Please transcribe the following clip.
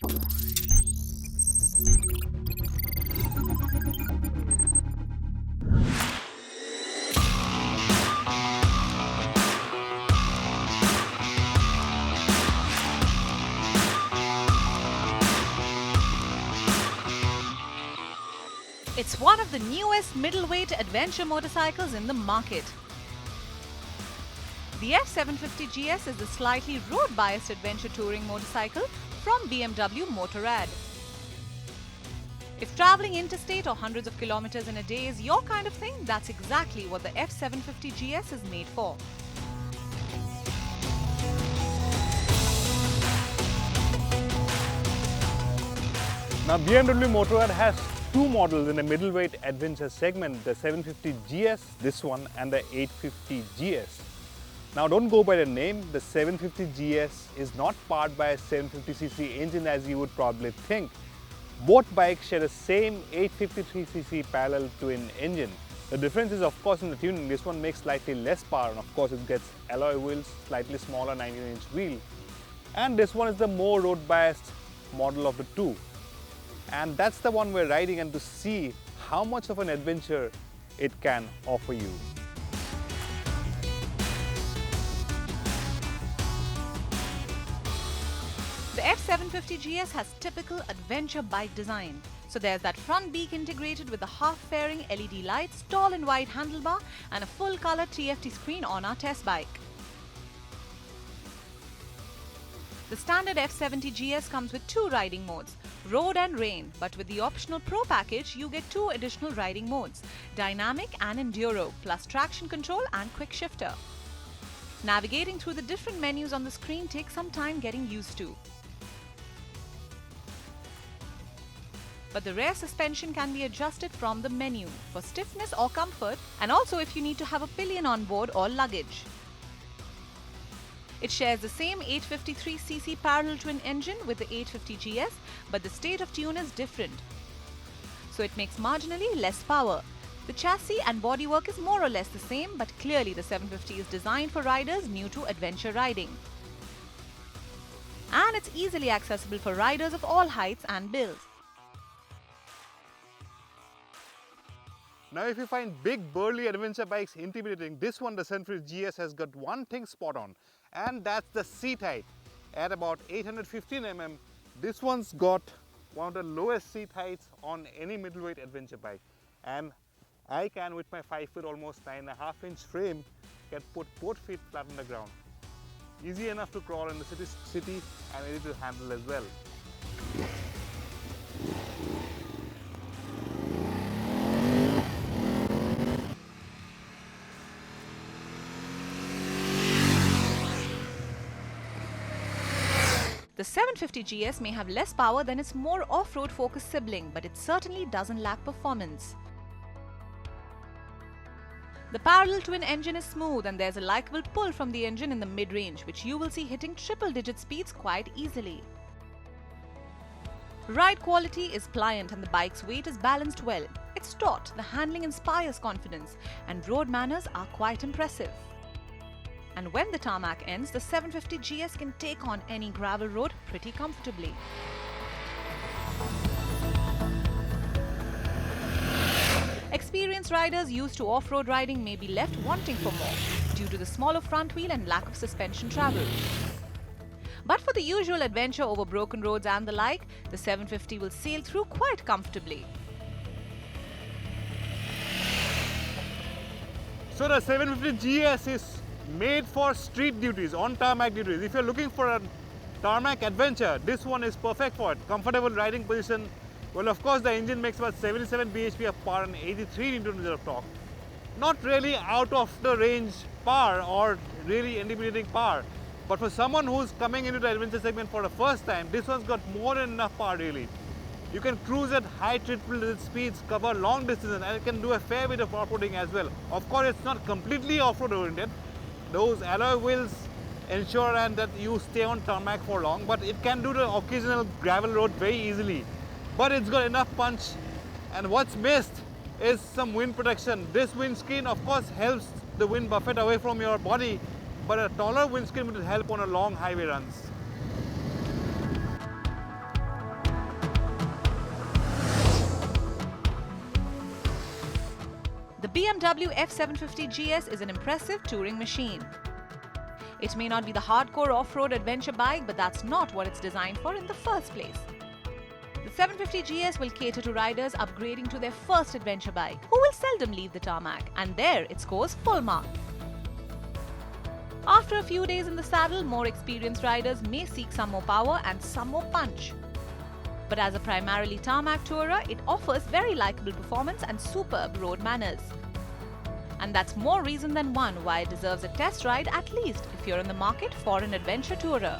It's one of the newest middleweight adventure motorcycles in the market. The F750 GS is the slightly road-biased adventure touring motorcycle from BMW Motorrad. If traveling interstate or hundreds of kilometers in a day is your kind of thing, that's exactly what the F750 GS is made for. Now BMW Motorrad has two models in the middleweight adventure segment, the 750 GS, this one, and the 850 GS. Now don't go by the name, the 750 GS is not powered by a 750cc engine as you would probably think. Both bikes share the same 853cc parallel twin engine. The difference is of course in the tuning. This one makes slightly less power and of course it gets alloy wheels, slightly smaller 19-inch wheel. And this one is the more road biased model of the two. And that's the one we're riding and to see how much of an adventure it can offer you. The F750 GS has typical adventure bike design. So there's that front beak integrated with the half-fairing LED lights, tall and wide handlebar and a full-color TFT screen on our test bike. The standard F70 GS comes with two riding modes, Road and Rain, but with the optional Pro package you get two additional riding modes, Dynamic and Enduro, plus traction control and quick shifter. Navigating through the different menus on the screen takes some time getting used to. But the rear suspension can be adjusted from the menu for stiffness or comfort, and also if you need to have a pillion on board or luggage. It shares the same 853cc parallel twin engine with the 850 GS, but the state of tune is different. So it makes marginally less power. The chassis and bodywork is more or less the same, but clearly the 750 is designed for riders new to adventure riding. And it's easily accessible for riders of all heights and builds. Now if you find big burly adventure bikes intimidating, this one, the 750 GS, has got one thing spot on, and that's the seat height. At about 815 mm, this one's got one of the lowest seat heights on any middleweight adventure bike. And I can, with my 5 foot almost 9.5-inch frame, can put both feet flat on the ground. Easy enough to crawl in the city and easy to handle as well. The 750 GS may have less power than its more off-road focused sibling, but it certainly doesn't lack performance. The parallel twin engine is smooth and there's a likable pull from the engine in the mid-range, which you will see hitting triple-digit speeds quite easily. Ride quality is pliant and the bike's weight is balanced well. It's taut, the handling inspires confidence, and road manners are quite impressive. And when the tarmac ends, the 750 GS can take on any gravel road pretty comfortably. Experienced riders used to off-road riding may be left wanting for more due to the smaller front wheel and lack of suspension travel. But for the usual adventure over broken roads and the like, the 750 will sail through quite comfortably. So the 750 GS is made for street duties, on tarmac duties. If you're looking for a tarmac adventure, this one is perfect for it. Comfortable riding position. Well, of course, the engine makes about 77 bhp of power and 83 Nm of torque. Not really out of the range power or really intimidating power. But for someone who's coming into the adventure segment for the first time, this one's got more than enough power really. You can cruise at high triple-digit speeds, cover long distances, and it can do a fair bit of off-roading as well. Of course, it's not completely off-road oriented. Those alloy wheels ensure that you stay on tarmac for long, but it can do the occasional gravel road very easily. But it's got enough punch, and what's missed is some wind protection. This windscreen of course helps the wind buffet away from your body, but a taller windscreen will help on a long highway runs. The BMW F750 GS is an impressive touring machine. It may not be the hardcore off-road adventure bike, but that's not what it's designed for in the first place. The 750 GS will cater to riders upgrading to their first adventure bike, who will seldom leave the tarmac, and there it scores full mark. After a few days in the saddle, more experienced riders may seek some more power and some more punch. But as a primarily tarmac tourer, it offers very likable performance and superb road manners. And that's more reason than one why it deserves a test ride, at least if you're in the market for an adventure tourer.